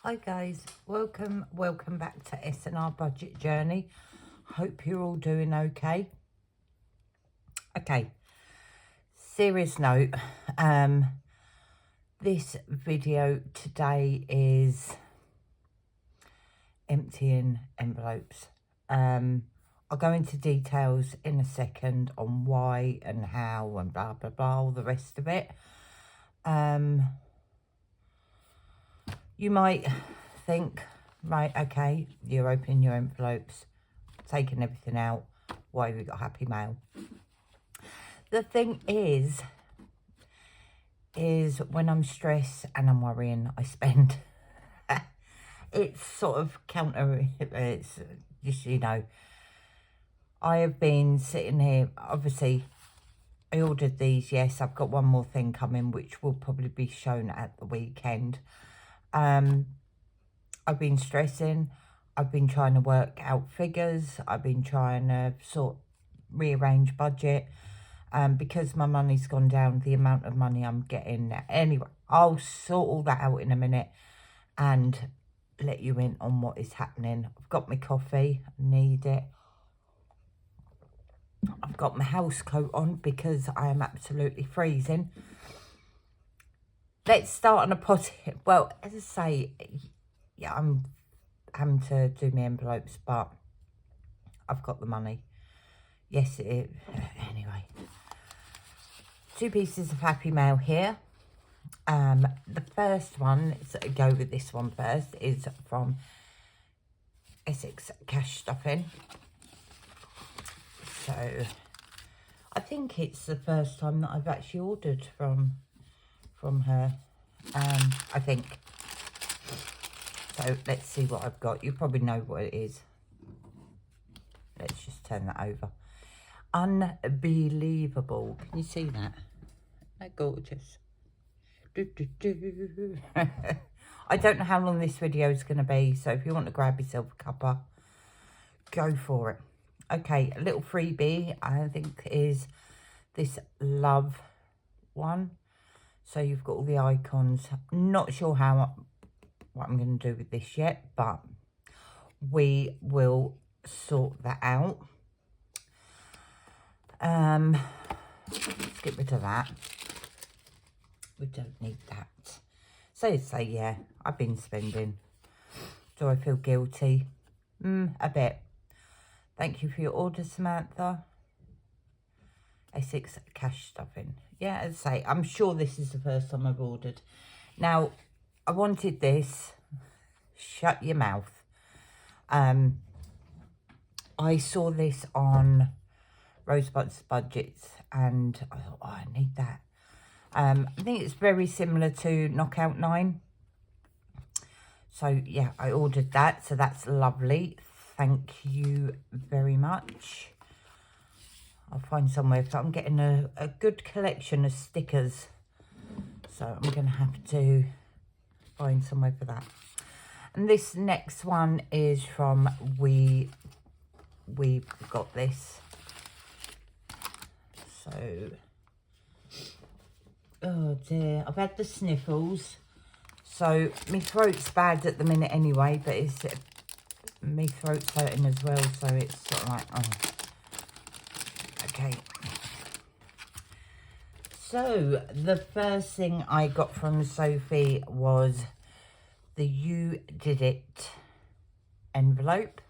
Hi guys, welcome back to S&R Budget Journey. Hope you're all doing okay. Okay, serious note, this video today is emptying envelopes. I'll go into details in a second on why and how and blah blah blah, all the rest of it. You might think, right, okay, you're opening your envelopes, taking everything out, why have you got happy mail? The thing is when I'm stressed and I'm worrying, I spend. It's sort of it's just, you know, I have been sitting here, obviously, I ordered these, yes, I've got one more thing coming, which will probably be shown at the weekend. I've been stressing, I've been trying to work out figures, I've been trying to rearrange budget, because my money's gone down, the amount of money I'm getting. Anyway, I'll sort all that out in a minute and let you in on what is happening. I've got my coffee, I need it. I've got my house coat on because I am absolutely freezing. Let's start on a positive. Well, as I say, yeah, I'm having to do my envelopes, but I've got the money. Yes, it is. Anyway, 2 pieces of happy mail here. The first one, let's go with this one first, is from Essex Cash Stuffing. So, I think it's the first time that I've actually ordered from her, I think. So let's see what I've got. You probably know what it is. Let's just turn that over. Unbelievable. Can you see that? Isn't that gorgeous? I don't know how long this video is going to be, so if you want to grab yourself a cuppa, go for it. Okay, a little freebie, I think, is this love one. So you've got all the icons. Not sure what I'm going to do with this yet, but we will sort that out. Let's get rid of that. We don't need that. So yeah, I've been spending. Do I feel guilty? A bit. Thank you for your order, Samantha. Essex Cash Stuffing. Yeah, as I say, I'm sure this is the first time I've ordered. Now, I wanted this. Shut your mouth. I saw this on Rosebud's Budgets and I thought, oh, I need that. I think it's very similar to Knockout 9. So, yeah, I ordered that. So, that's lovely. Thank you very much. I'll find somewhere. So I'm getting a good collection of stickers. So I'm going to have to find somewhere for that. And this next one is from We've Got This. So, oh dear, I've had the sniffles. So my throat's bad at the minute anyway, but it's my throat's hurting as well. So it's sort of like, oh. Okay, so the first thing I got from Sophie was the You Did It envelope.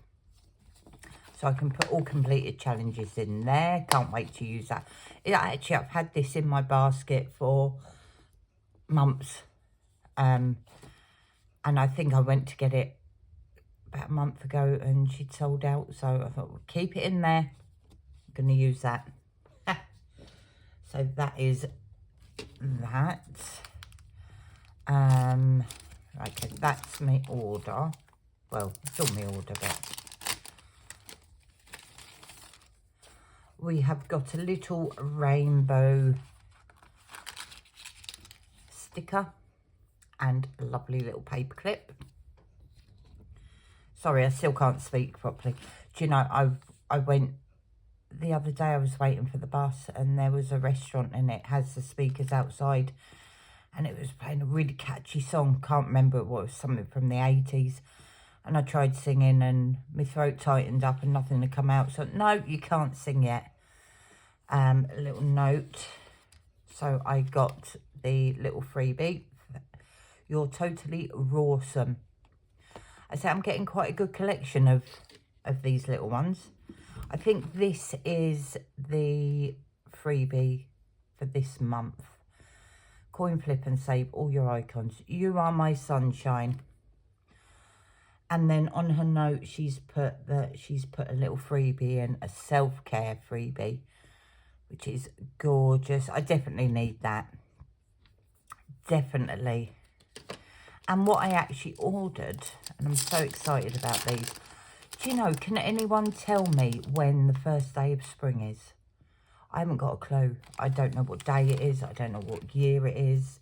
So I can put all completed challenges in there. Can't wait to use that. Actually, I've had this in my basket for months. And I think I went to get it about a month ago and she'd sold out. So I thought, we'll keep it in there. Going to use that. So that is that. Okay, that's my order. Well, it's all my order, but we have got a little rainbow sticker and a lovely little paper clip. Sorry, I still can't speak properly. Do you know, I went the other day, I was waiting for the bus and there was a restaurant and it has the speakers outside and it was playing a really catchy song. Can't remember what it was, something from the 80s. And I tried singing and my throat tightened up and nothing had come out. So, no, you can't sing yet. A little note. So I got the little freebie. You're totally rawsome. I say I'm getting quite a good collection of these little ones. I think this is the freebie for this month. Coin flip and save all your icons. You are my sunshine. And then on her note, she's put a little freebie in, a self-care freebie, which is gorgeous. I definitely need that. Definitely. And what I actually ordered, and I'm so excited about these. Do you know, can anyone tell me when the first day of spring is? I haven't got a clue. I don't know what day it is. I don't know what year it is.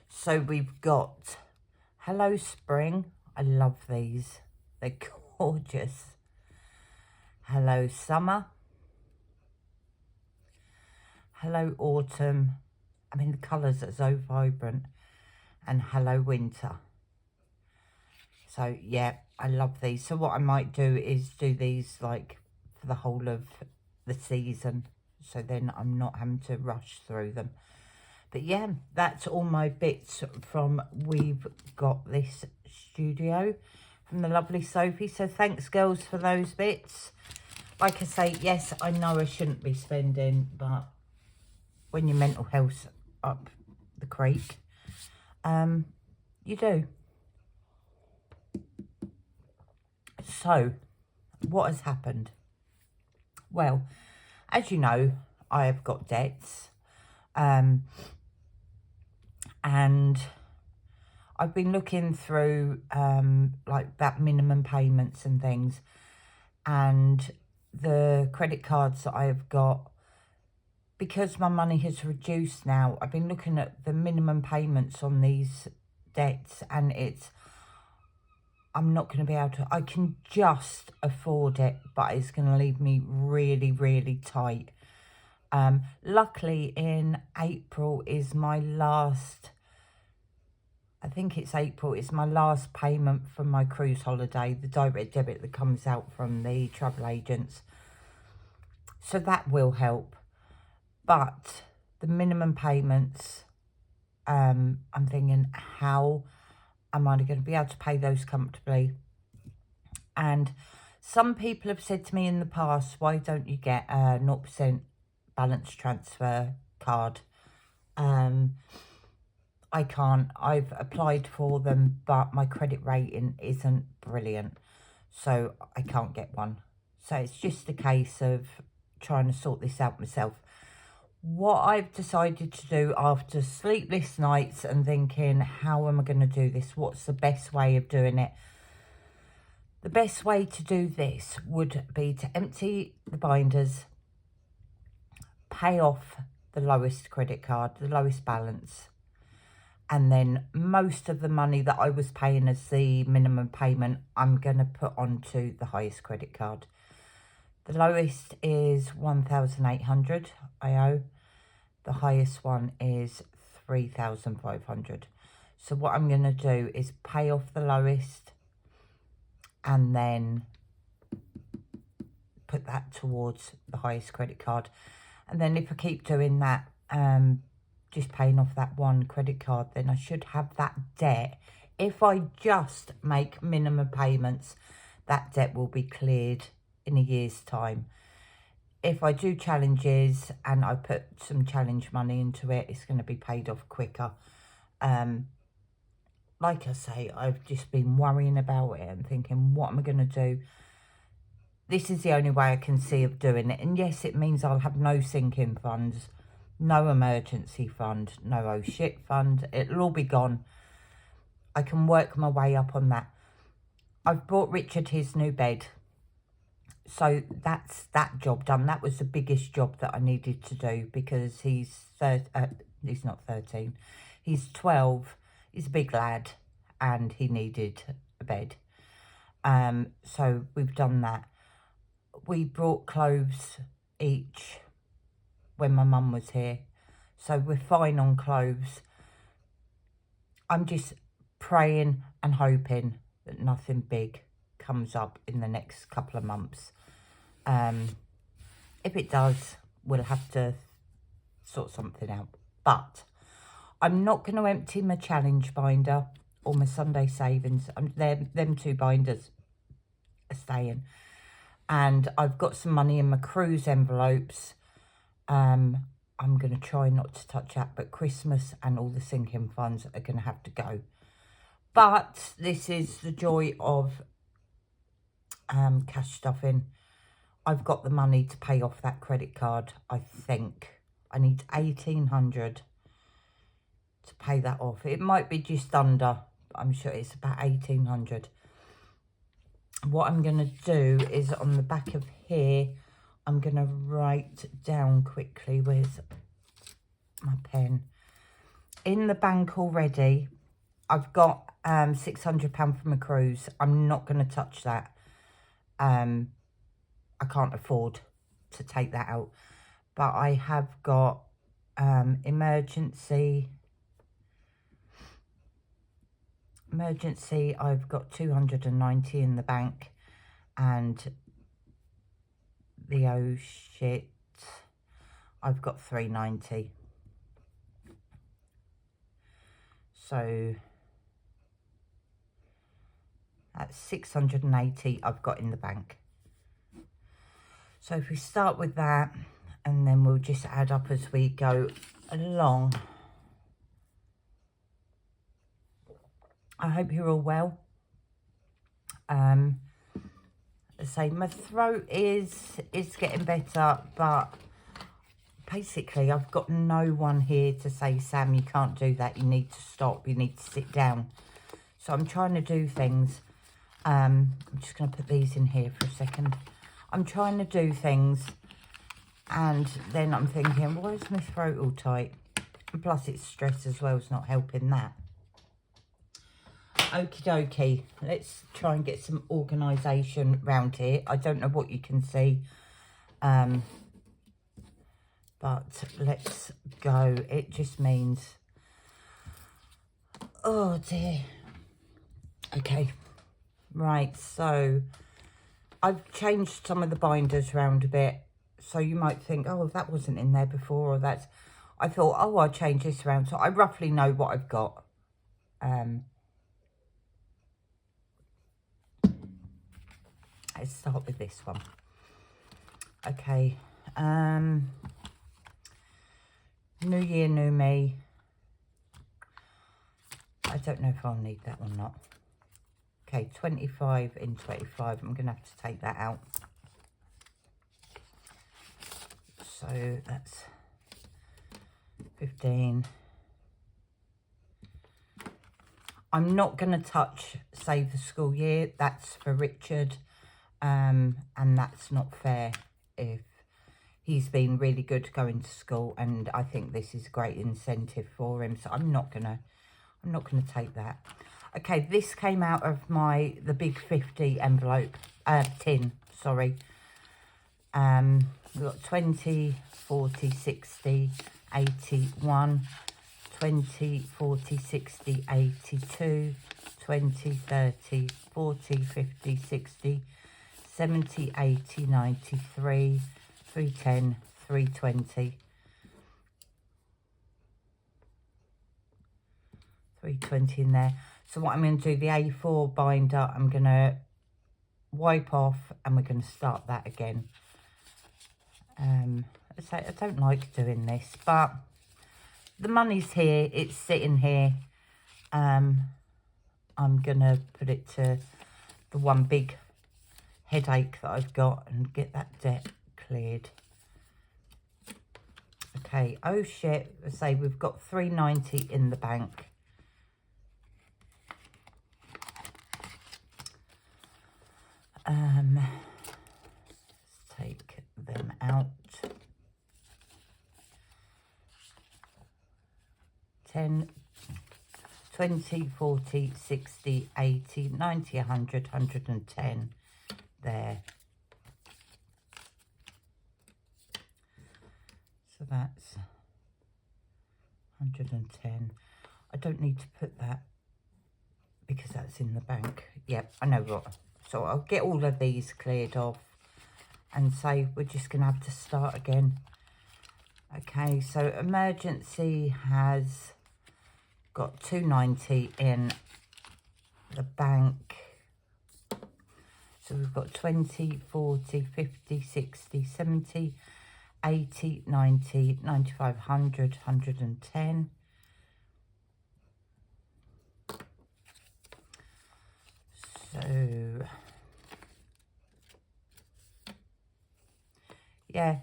So we've got Hello Spring. I love these. They're gorgeous. Hello Summer. Hello Autumn. I mean, the colours are so vibrant. And Hello Winter. So, yeah, I love these. So what I might do is do these, like, for the whole of the season. So then I'm not having to rush through them. But, yeah, that's all my bits from We've Got This Studio from the lovely Sophie. So thanks, girls, for those bits. Like I say, yes, I know I shouldn't be spending, but when your mental health's up the creek, you do. So, what has happened? Well, as you know, I have got debts. And I've been looking through, like, that minimum payments and things. And the credit cards that I have got, because my money has reduced now, I've been looking at the minimum payments on these debts, and I'm not going to be able to, I can just afford it, but it's going to leave me really, really tight. Luckily in April is my last, I think it's April, it's my last payment from my cruise holiday, the direct debit that comes out from the travel agents. So that will help. But the minimum payments, I'm thinking, how am I going to be able to pay those comfortably? And some people have said to me in the past, why don't you get a 0% balance transfer card? I can't. I've applied for them, but my credit rating isn't brilliant, so I can't get one. So it's just a case of trying to sort this out myself. What I've decided to do after sleepless nights and thinking, how am I going to do this? What's the best way of doing it? The best way to do this would be to empty the binders, pay off the lowest credit card, the lowest balance, and then most of the money that I was paying as the minimum payment, I'm going to put onto the highest credit card. The lowest is 1,800 I owe. The highest one is 3,500. So what I'm going to do is pay off the lowest and then put that towards the highest credit card. And then if I keep doing that, just paying off that one credit card, then I should have that debt. If I just make minimum payments, that debt will be cleared in a year's time. If I do challenges and I put some challenge money into it, it's going to be paid off quicker. Like I say, I've just been worrying about it and thinking, what am I going to do? This is the only way I can see of doing it. And yes, it means I'll have no sinking funds, no emergency fund, no oh shit fund. It'll all be gone. I can work my way up on that. I've bought Richard his new bed. So that's that job done. That was the biggest job that I needed to do because he's not 13. He's 12. He's a big lad and he needed a bed. So we've done that. We brought clothes each when my mum was here. So we're fine on clothes. I'm just praying and hoping that nothing big comes up in the next couple of months. If it does, we'll have to sort something out. But I'm not going to empty my challenge binder or my Sunday savings. Them two binders are staying. And I've got some money in my cruise envelopes. I'm going to try not to touch that, but Christmas and all the sinking funds are going to have to go. But this is the joy of cash stuffing. I've got the money to pay off that credit card, I think. I need 1,800 to pay that off. It might be just under, but I'm sure it's about 1,800. What I'm going to do is on the back of here, I'm going to write down quickly, where's my pen? In the bank already, I've got £600 from a cruise. I'm not going to touch that. I can't afford to take that out. But I have got emergency, I've got 290 in the bank, and the oh shit, I've got 390. So that's 680 I've got in the bank. So if we start with that, and then we'll just add up as we go along. I hope you're all well. I say my throat is getting better, but basically I've got no one here to say, Sam, you can't do that, you need to stop, you need to sit down. So I'm trying to do things. I'm just going to put these in here for a second. I'm trying to do things, and then I'm thinking, why is my throat all tight? And plus it's stress as well, it's not helping that. Okie dokie, let's try and get some organisation round here. I don't know what you can see, but let's go. It just means, oh dear. Okay, right, so I've changed some of the binders around a bit. So you might think, oh, that wasn't in there before, or that's, I thought, oh, I'll change this around. So I roughly know what I've got. Let's start with this one. Okay. New year, new me. I don't know if I'll need that or not. Okay, 25 in 25. I'm going to have to take that out. So that's 15. I'm not going to touch Save the School Year. That's for Richard. And that's not fair if he's been really good going to school, and I think this is a great incentive for him. So I'm not gonna take that. Okay, this came out of the big 50 envelope, tin, sorry. We've got 20, 40, 60, 81, 20, 40, 60, 82, 20, 30, 40, 50, 60, 70, 80, 93, 310, 320. 320 in there. So what I'm going to do, the A4 binder, I'm going to wipe off, and we're going to start that again. So I don't like doing this, but the money's here, it's sitting here. I'm going to put it to the one big headache that I've got and get that debt cleared. Okay, oh shit, let's say we've got 390 in the bank. Let's take them out. 10, 20, 40, 60, 80, 90, 100, 110 there. So that's 110. I don't need to put that because that's in the bank. Yep, I know what. So I'll get all of these cleared off and say we're just going to have to start again. Okay, so emergency has got 290 in the bank. So we've got 20, 40, 50, 60, 70, 80, 90, 95, 100, 110. So, yeah,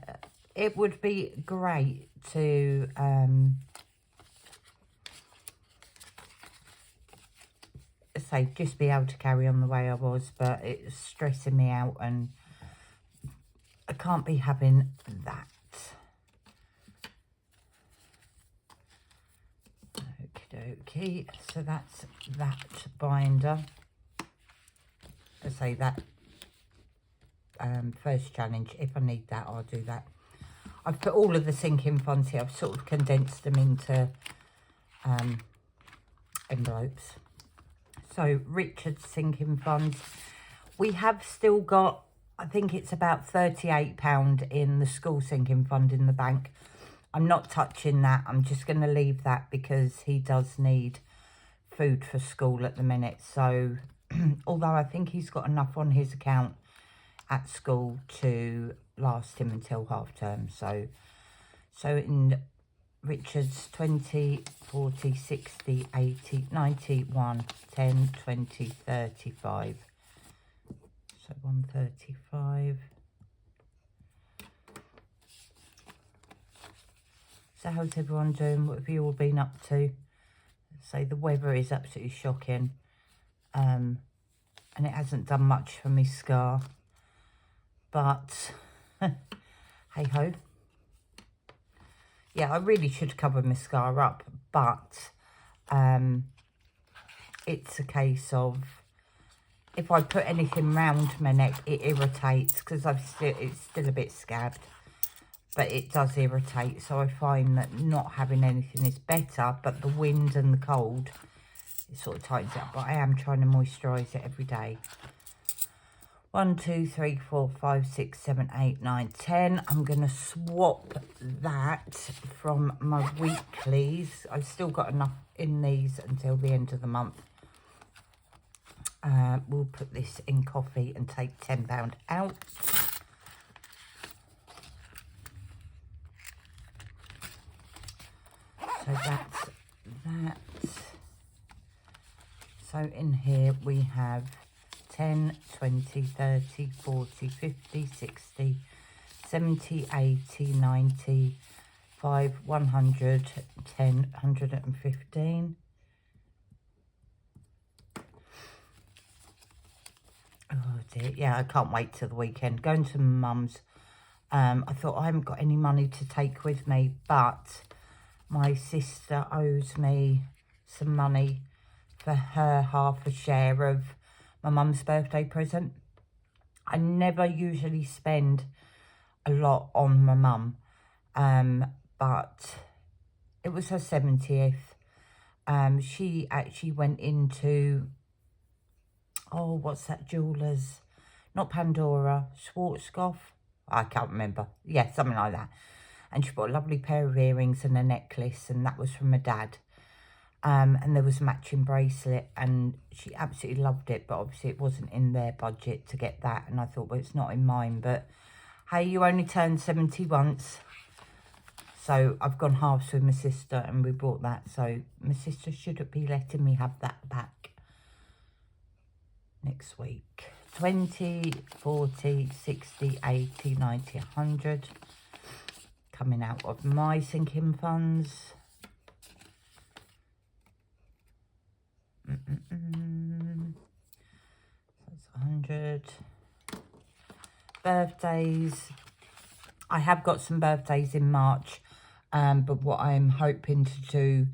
it would be great to say just be able to carry on the way I was, but it's stressing me out and I can't be having that. Okie dokie, so that's that binder. I say that first challenge, if I need that I'll do that. I've put all of the sinking funds here. I've sort of condensed them into envelopes. So Richard's sinking funds, we have still got, I think it's about £38 in the school sinking fund in the bank. I'm not touching that. I'm just going to leave that because he does need food for school at the minute. So although I think he's got enough on his account at school to last him until half term. So in Richard's 20, 40, 60, 80, 91, 10, 20, 35. So 135. So how's everyone doing? What have you all been up to? So the weather is absolutely shocking. And it hasn't done much for me scar. But hey ho. Yeah, I really should cover my scar up, but it's a case of if I put anything round my neck, it irritates because it's still a bit scabbed, but it does irritate. So I find that not having anything is better, but the wind and the cold, it sort of tightens it up. But I am trying to moisturise it every day. 1, 2, 3, 4, 5, 6, 7, 8, 9, 10. I'm going to swap that from my weeklies. I've still got enough in these until the end of the month. We'll put this in coffee and take £10 out. So that's that. So in here we have 10, 20, 30, 40, 50, 60, 70, 80, 90, 5, 100, 10, 115. Oh dear, yeah, I can't wait till the weekend. Going to my mum's. I thought I haven't got any money to take with me, but my sister owes me some money for her half a share of my mum's birthday present. I never usually spend a lot on my mum, but it was her 70th. She actually went into, oh, what's that jeweller's? Not Pandora, Schwarzkopf. I can't remember. Yeah, something like that. And she bought a lovely pair of earrings and a necklace, and that was from my dad. And there was a matching bracelet, and she absolutely loved it, but obviously it wasn't in their budget to get that. And I thought, well, it's not in mine, but hey, you only turn 70 once. So I've gone halves with my sister, and we bought that. So my sister should be letting me have that back next week. 20, 40, 60, 80, 90, 100. Coming out of my sinking funds. That's 100. Birthdays. I have got some birthdays in March, but what I'm hoping to do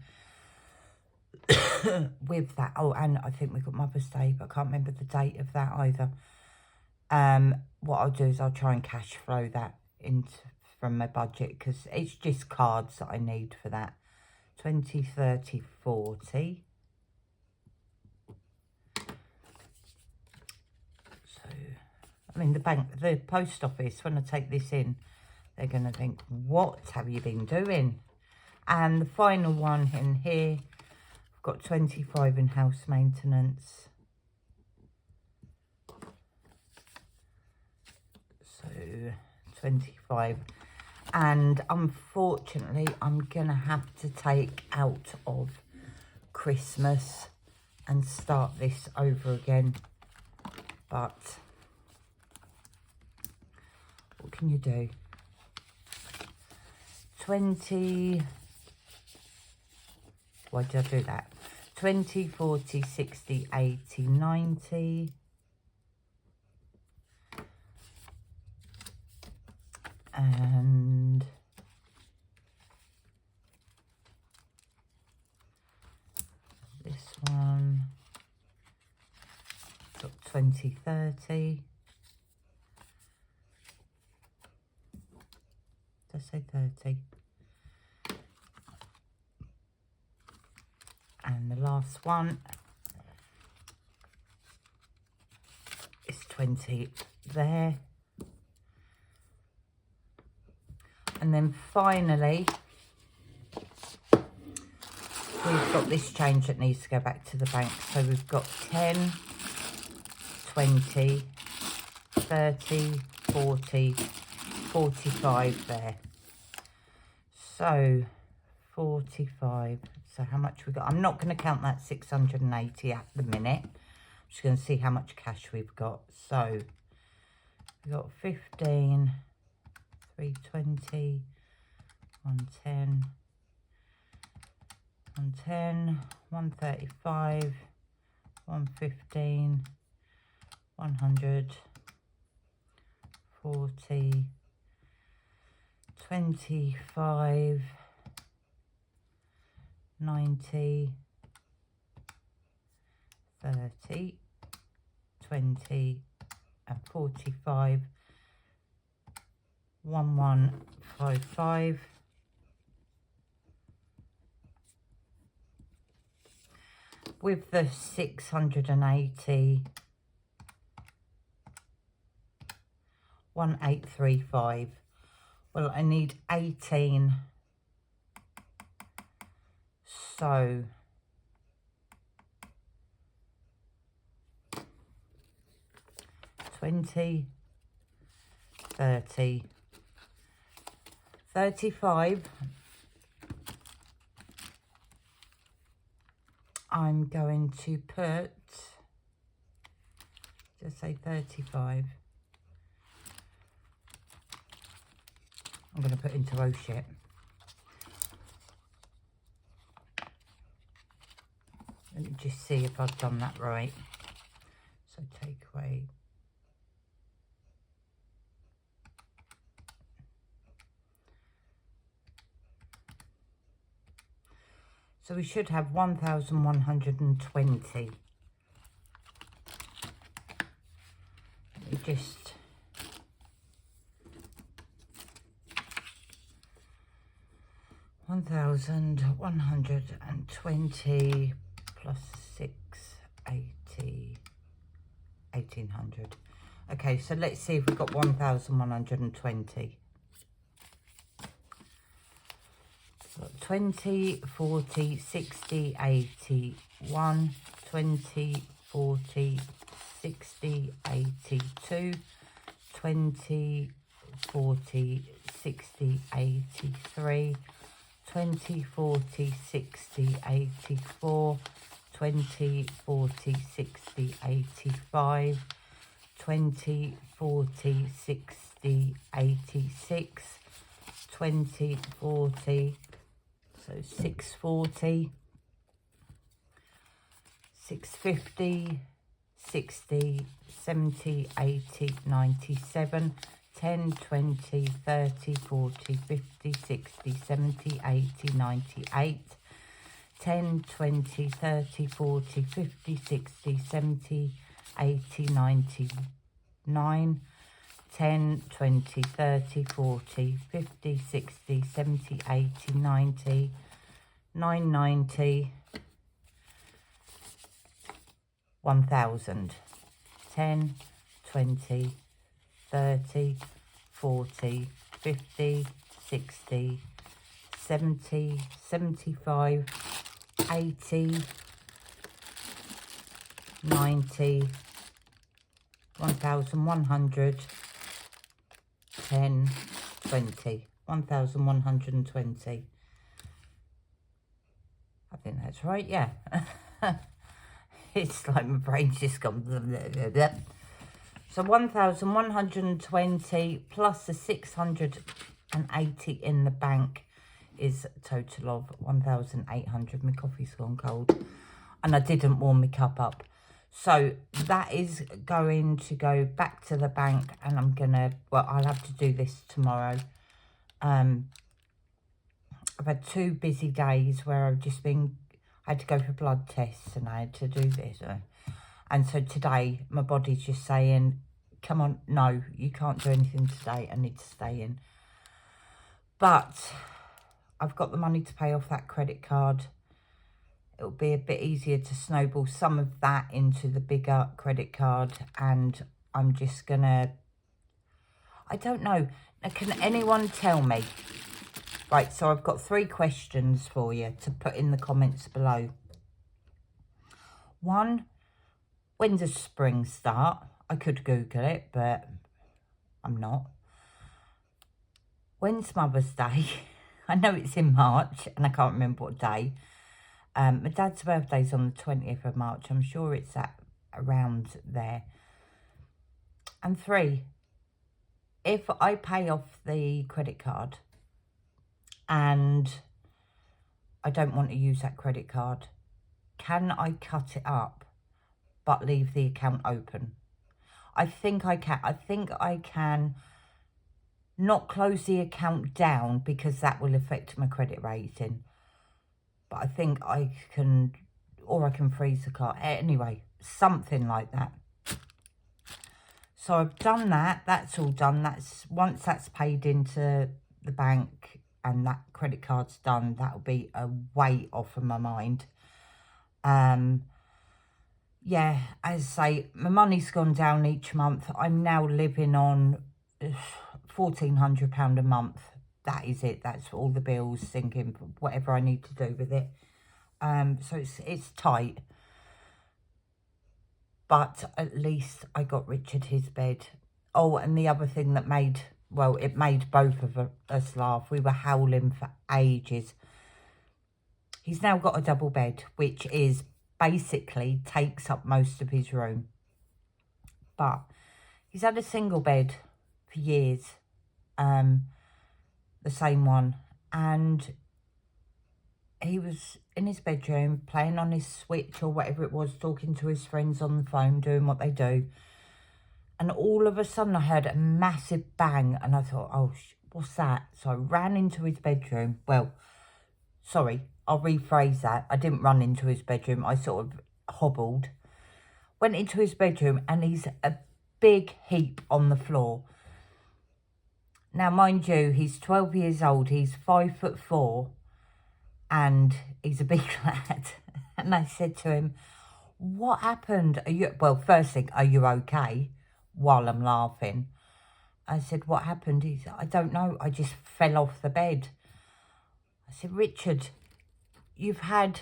with that, oh, and I think we've got Mother's Day, but I can't remember the date of that either. What I'll do is I'll try and cash flow that into from my budget, because it's just cards that I need for that 20, 30, 40. So, I mean, the post office, when I take this in, they're going to think, what have you been doing? And the final one in here, I've got 25 in house maintenance. So 25. And unfortunately, I'm going to have to take out of Christmas and start this over again. But what can you do? 20, why did I do that? 20, 40, 60, 80, 90. And this one, got 20, 30. Did I say 30? And the last one is 20 there. And then finally, we've got this change that needs to go back to the bank. So we've got 10, 20, 30, 40, 45 there. So 45. So how much we got? I'm not going to count that 680 at the minute. I'm just going to see how much cash we've got. So we've got 15, 320, 110, 110, 135, 115, 100, 40, 25, 90, 30, 20, and 45, 1155. With the 680, 1835. Well, I need 18. So $20, $30, $35. I'm going to put, just say 35. I'm going to put into oh shit. Let me just see if I've done that right. So take away. So we should have 1,120. Let me just $1,120 plus 680, 1,800. Okay, so let's see if we've got 1,120. 20, 40, 60, 80, 1, 20, 40, 60, 82, 20, 40, 60, 83, 20, 40, 60, 84, 20, 40, 60, 85, 20, 40, 60, 86, 20, 40, so 640, 650, 60, 70, 80, 97, 10, 20, 30, 40, 50, 60, 70, 80, 98, 10, 20, 30, 40, 50, 60, 70, 80, 99, 10, 20, 30, 40, 50, 60, 70, 80, 90, 990, 1000, 10, 20, 30, 40, 50, 60, 70, 75, 80, 90, 1100, 10, 20, 1120. I think that's right, yeah. It's like my brain's just gone blah, blah, blah, blah. So 1120 plus the 680 in the bank is a total of 1800. My coffee's gone cold and I didn't warm my cup up. So that is going to go back to the bank, and I'm gonna, well, I'll have to do this tomorrow. I've had 2 busy days where I've just been, I had to go for blood tests and I had to do this. And so today my body's just saying, come on, no, you can't do anything today. I need to stay in. But I've got the money to pay off that credit card. It'll be a bit easier to snowball some of that into the bigger credit card. And I'm just going to, I don't know. Now, can anyone tell me? Right, so I've got 3 questions for you to put in the comments below. 1, when does spring start? I could Google it, but I'm not. When's Mother's Day? I know it's in March, and I can't remember what day. My dad's birthday's on the 20th of March. I'm sure it's around there. And 3, if I pay off the credit card and I don't want to use that credit card, can I cut it up but leave the account open? I think I can. I think I can not close the account down because that will affect my credit rating. But I think I can, or I can freeze the card. Anyway, something like that. So I've done that. That's all done. Once that's paid into the bank and that credit card's done, that'll be a weight off of my mind. Yeah, as I say, my money's gone down each month. I'm now living on £1,400 a month. That is it. That's all the bills, thinking whatever I need to do with it. So it's tight. But at least I got Richard his bed. Oh, and the other thing that made, well, it made both of us laugh. We were howling for ages. He's now got a double bed, which is basically takes up most of his room. But he's had a single bed for years. The same one. And he was in his bedroom playing on his Switch or whatever it was, talking to his friends on the phone, doing what they do. And all of a sudden I heard a massive bang and I thought, oh, what's that? So I ran into his bedroom. Well, sorry, I'll rephrase that. I didn't run into his bedroom. I sort of hobbled. Went into his bedroom and he's a big heap on the floor. Now, mind you, he's 12 years old. He's 5'4". And he's a big lad. And I said to him, what happened? Well, first thing, are you okay? While I'm laughing. I said, what happened? He said, I don't know. I just fell off the bed. I said, Richard, you've had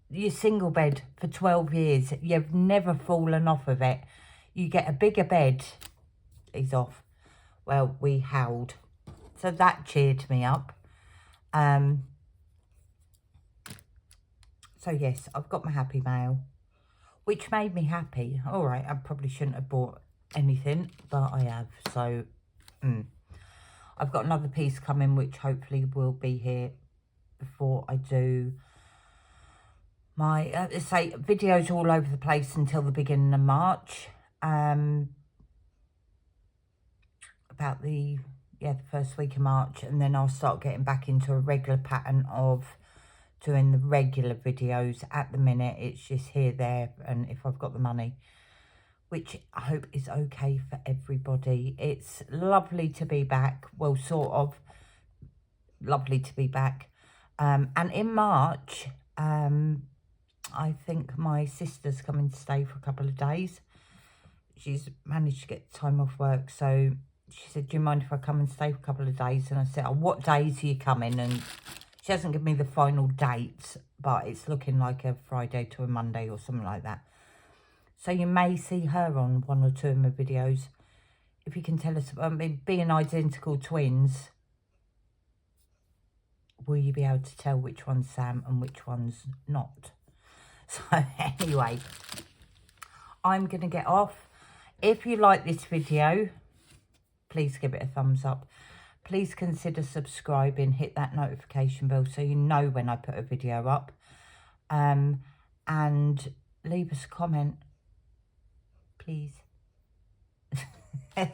your single bed for 12 years. You've never fallen off of it. You get a bigger bed. He's off. Well, we howled. So that cheered me up. So yes, I've got my happy mail, which made me happy. All right, I probably shouldn't have bought anything, but I have. So I've got another piece coming, which hopefully will be here before I do my, say, videos all over the place until the beginning of March. About the first week of March, and then I'll start getting back into a regular pattern of doing the regular videos. At the minute it's just here, there, and if I've got the money, which I hope is okay for everybody. It's lovely to be back. Well, sort of lovely to be back. And in March, I think my sister's coming to stay for a couple of days. She's managed to get time off work, so she said, do you mind if I come and stay for a couple of days? And I said, oh, what days are you coming? And she hasn't given me the final dates, but it's looking like a Friday to a Monday or something like that. So you may see her on one or two of my videos. If you can tell us, I mean, being identical twins, will you be able to tell which one's Sam and which one's not? So anyway, I'm going to get off. If you like this video, please give it a thumbs up. Please consider subscribing, hit that notification bell so you know when I put a video up. And leave us a comment, please. I'm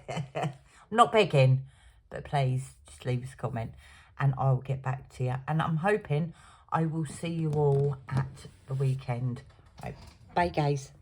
not begging, but please just leave us a comment and I'll get back to you. And I'm hoping I will see you all at the weekend. Right, bye guys.